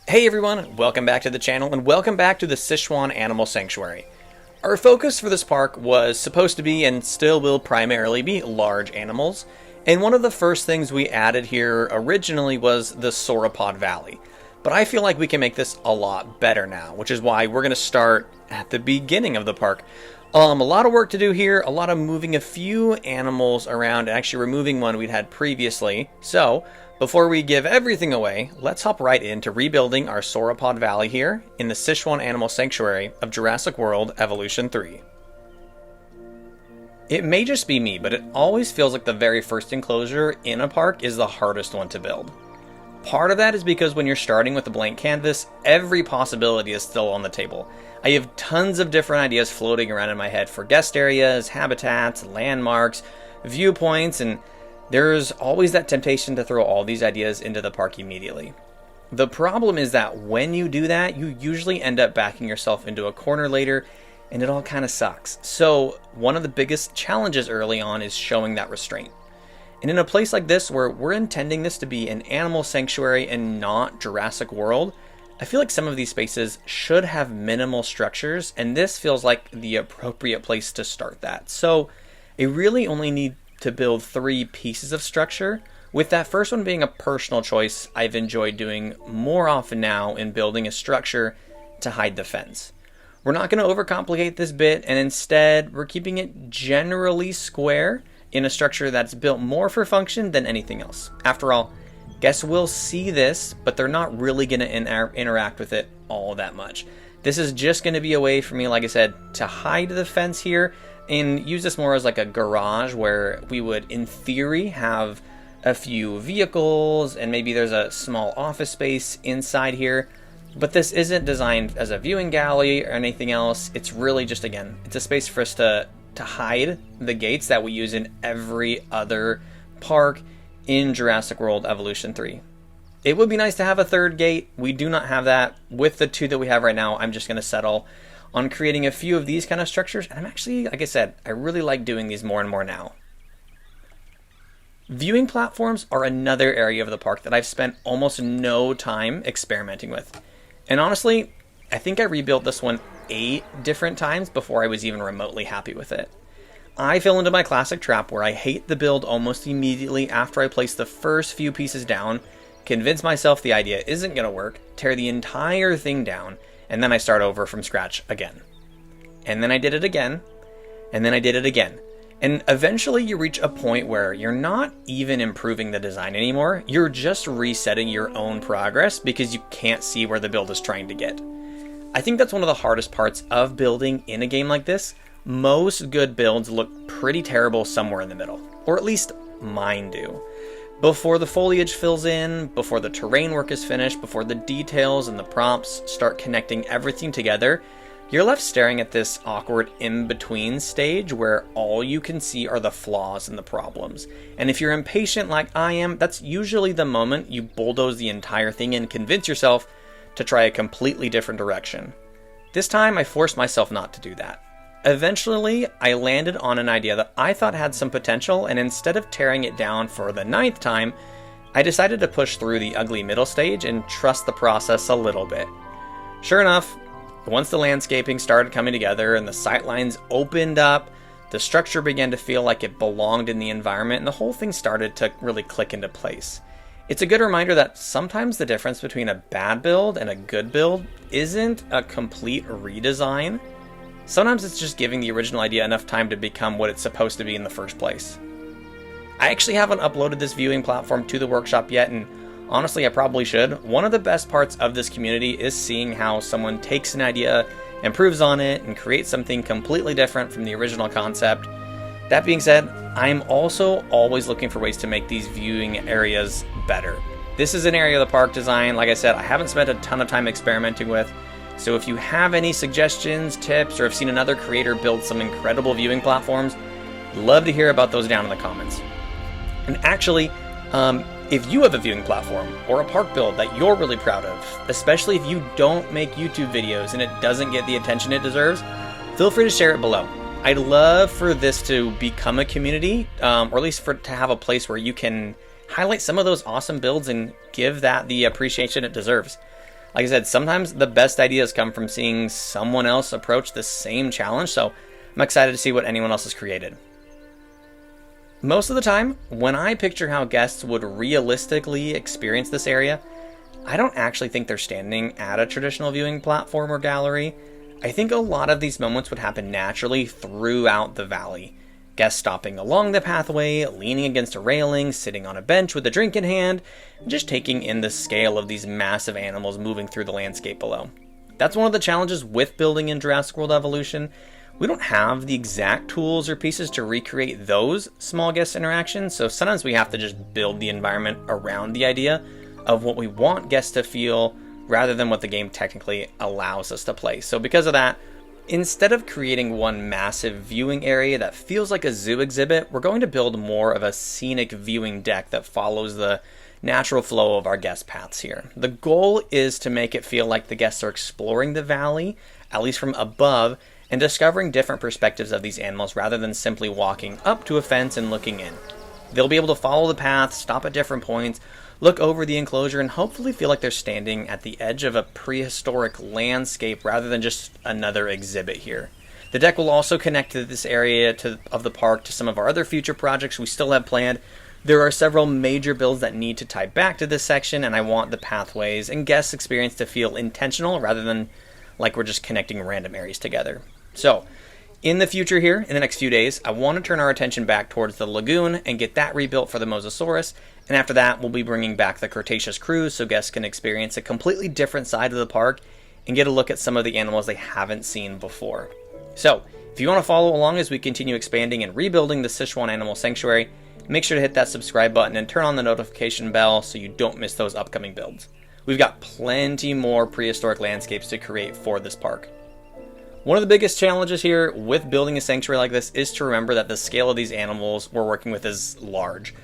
Hey everyone, welcome back to the channel and welcome back to the Sichuan Animal Sanctuary. Our focus for this park was supposed to be and still will primarily be large animals, and one of the first things we added here originally was the Sauropod Valley. But I feel like we can make this a lot better now, which is why we're going to start at the beginning of the park. A lot of work to do here, a lot of moving a few animals around and actually removing one we'd had previously. So, before we give everything away, let's hop right into rebuilding our Sauropod Valley here in the Sichuan Animal Sanctuary of Jurassic World Evolution 3. It may just be me, but it always feels like the very first enclosure in a park is the hardest one to build. Part of that is because when you're starting with a blank canvas, every possibility is still on the table. I have tons of different ideas floating around in my head for guest areas, habitats, landmarks, viewpoints, and there's always that temptation to throw all these ideas into the park immediately. The problem is that when you do that, you usually end up backing yourself into a corner later, and it all kind of sucks. So one of the biggest challenges early on is showing that restraint. And in a place like this, where we're intending this to be an animal sanctuary and not Jurassic World, I feel like some of these spaces should have minimal structures, and this feels like the appropriate place to start that. So I really only need to build 3 pieces of structure, with that first one being a personal choice I've enjoyed doing more often now in building a structure to hide the fence. We're not going to overcomplicate this bit, and instead we're keeping it generally square in a structure that's built more for function than anything else. After all, guests will see this, but they're not really going to interact with it all that much. This is just going to be a way for me, like I said, to hide the fence here and use this more as like a garage where we would, in theory, have a few vehicles and maybe there's a small office space inside here. But this isn't designed as a viewing gallery or anything else. It's really just, again, it's a space for us to hide the gates that we use in every other park in Jurassic World Evolution 3. It would be nice to have a third gate. We do not have that. With the 2 that we have right now, I'm just going to settle on creating a few of these kind of structures. And I'm actually, like I said, I really like doing these more and more now. Viewing platforms are another area of the park that I've spent almost no time experimenting with. And honestly, I think I rebuilt this one 8 different times before I was even remotely happy with it. I fell into my classic trap where I hate the build almost immediately after I place the first few pieces down, convince myself the idea isn't going to work, tear the entire thing down, and then I start over from scratch again. And then I did it again, and then I did it again. And eventually you reach a point where you're not even improving the design anymore, you're just resetting your own progress because you can't see where the build is trying to get. I think that's one of the hardest parts of building in a game like this. Most good builds look pretty terrible somewhere in the middle, or at least mine do. Before the foliage fills in, before the terrain work is finished, before the details and the prompts start connecting everything together, you're left staring at this awkward in-between stage where all you can see are the flaws and the problems. And if you're impatient like I am, that's usually the moment you bulldoze the entire thing and convince yourself to try a completely different direction. This time I forced myself not to do that. Eventually, I landed on an idea that I thought had some potential, and instead of tearing it down for the 9th time, I decided to push through the ugly middle stage and trust the process a little bit. Sure enough, once the landscaping started coming together and the sightlines opened up, the structure began to feel like it belonged in the environment, and the whole thing started to really click into place. It's a good reminder that sometimes the difference between a bad build and a good build isn't a complete redesign. Sometimes it's just giving the original idea enough time to become what it's supposed to be in the first place. I actually haven't uploaded this viewing platform to the workshop yet, and honestly I probably should. One of the best parts of this community is seeing how someone takes an idea, improves on it, and creates something completely different from the original concept. That being said, I'm also always looking for ways to make these viewing areas better. This is an area of the park design, like I said, I haven't spent a ton of time experimenting with. So if you have any suggestions, tips, or have seen another creator build some incredible viewing platforms, love to hear about those down in the comments. And actually, if you have a viewing platform or a park build that you're really proud of, especially if you don't make YouTube videos and it doesn't get the attention it deserves, feel free to share it below. I'd love for this to become a community, or at least to have a place where you can highlight some of those awesome builds and give that the appreciation it deserves. Like I said, sometimes the best ideas come from seeing someone else approach the same challenge, so I'm excited to see what anyone else has created. Most of the time, when I picture how guests would realistically experience this area, I don't actually think they're standing at a traditional viewing platform or gallery. I think a lot of these moments would happen naturally throughout the valley. Guests stopping along the pathway, leaning against a railing, sitting on a bench with a drink in hand, and just taking in the scale of these massive animals moving through the landscape below. That's one of the challenges with building in Jurassic World Evolution. We don't have the exact tools or pieces to recreate those small guest interactions, so sometimes we have to just build the environment around the idea of what we want guests to feel rather than what the game technically allows us to play. So because of that, instead of creating one massive viewing area that feels like a zoo exhibit, we're going to build more of a scenic viewing deck that follows the natural flow of our guest paths here. The goal is to make it feel like the guests are exploring the valley, at least from above, and discovering different perspectives of these animals rather than simply walking up to a fence and looking in. They'll be able to follow the path, stop at different points, look over the enclosure, and hopefully feel like they're standing at the edge of a prehistoric landscape rather than just another exhibit here. The deck will also connect to this area of the park to some of our other future projects we still have planned. There are several major builds that need to tie back to this section, and I want the pathways and guest experience to feel intentional rather than like we're just connecting random areas together. So, in the future here, in the next few days, I want to turn our attention back towards the lagoon and get that rebuilt for the Mosasaurus, and after that, we'll be bringing back the Cretaceous cruise so guests can experience a completely different side of the park and get a look at some of the animals they haven't seen before. So, if you want to follow along as we continue expanding and rebuilding the Sichuan Animal Sanctuary, make sure to hit that subscribe button and turn on the notification bell so you don't miss those upcoming builds. We've got plenty more prehistoric landscapes to create for this park. One of the biggest challenges here with building a sanctuary like this is to remember that the scale of these animals we're working with is large.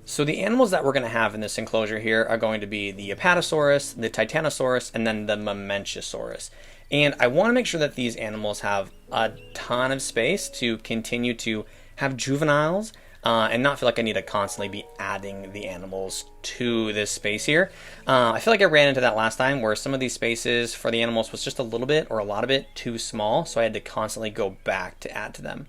So the animals that we're going to have in this enclosure here are going to be the Apatosaurus, the Titanosaurus, and then the Mamenchisaurus. And I want to make sure that these animals have a ton of space to continue to have juveniles and not feel like I need to constantly be adding the animals to this space here. I feel like I ran into that last time where some of these spaces for the animals was just a little bit or a lot of it too small, so I had to constantly go back to add to them.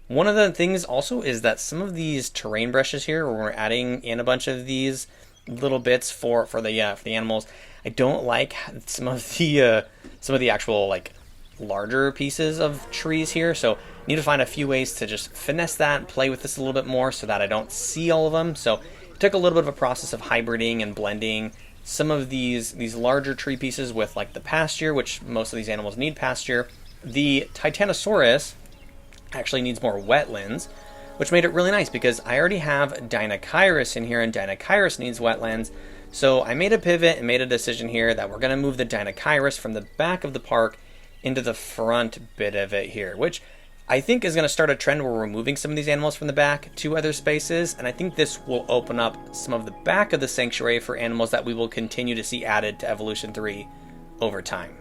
One of the things also is that some of these terrain brushes here, where we're adding in a bunch of these little bits for the animals, I don't like some of the actual like larger pieces of trees here, so need to find a few ways to just finesse that and play with this a little bit more so that I don't see all of them. So it took a little bit of a process of hybriding and blending some of these larger tree pieces with like the pasture, which most of these animals need pasture. The Titanosaurus actually needs more wetlands, which made it really nice because I already have Dinocyrus in here, and Dinocyrus needs wetlands. So I made a pivot and made a decision here that we're going to move the Dinocyrus from the back of the park into the front bit of it here, which I think is going to start a trend where we're moving some of these animals from the back to other spaces, and I think this will open up some of the back of the sanctuary for animals that we will continue to see added to Evolution 3 over time.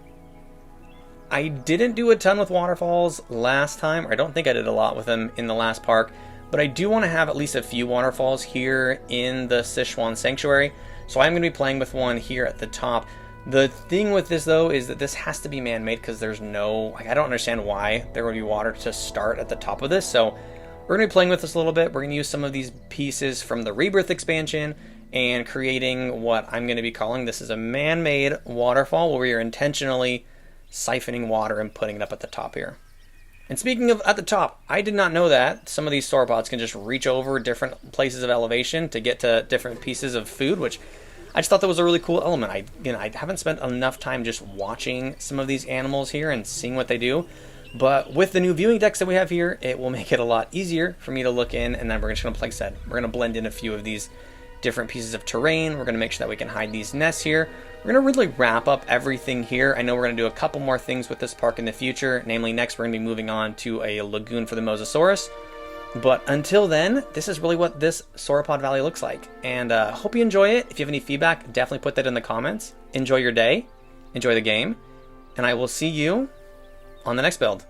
I didn't do a ton with waterfalls last time, or I don't think I did a lot with them in the last park, but I do want to have at least a few waterfalls here in the Sichuan Sanctuary, so I'm going to be playing with one here at the top. The thing with this though is that this has to be man-made because there's no, I don't understand why there would be water to start at the top of this, so we're going to be playing with this a little bit. We're going to use some of these pieces from the Rebirth expansion and creating what I'm going to be calling, this is a man-made waterfall where we are intentionally siphoning water and putting it up at the top here. And speaking of at the top, I did not know that some of these sauropods can just reach over different places of elevation to get to different pieces of food, which I just thought that was a really cool element. I haven't spent enough time just watching some of these animals here and seeing what they do, but with the new viewing decks that we have here, it will make it a lot easier for me to look in, and then we're just going to, like I said, we're going to blend in a few of these different pieces of terrain. We're going to make sure that we can hide these nests here. We're going to really wrap up everything here. I know we're going to do a couple more things with this park in the future, namely next we're going to be moving on to a lagoon for the Mosasaurus. But until then, this is really what this Sauropod Valley looks like. And hope you enjoy it. If you have any feedback, definitely put that in the comments. Enjoy your day. Enjoy the game. And I will see you on the next build.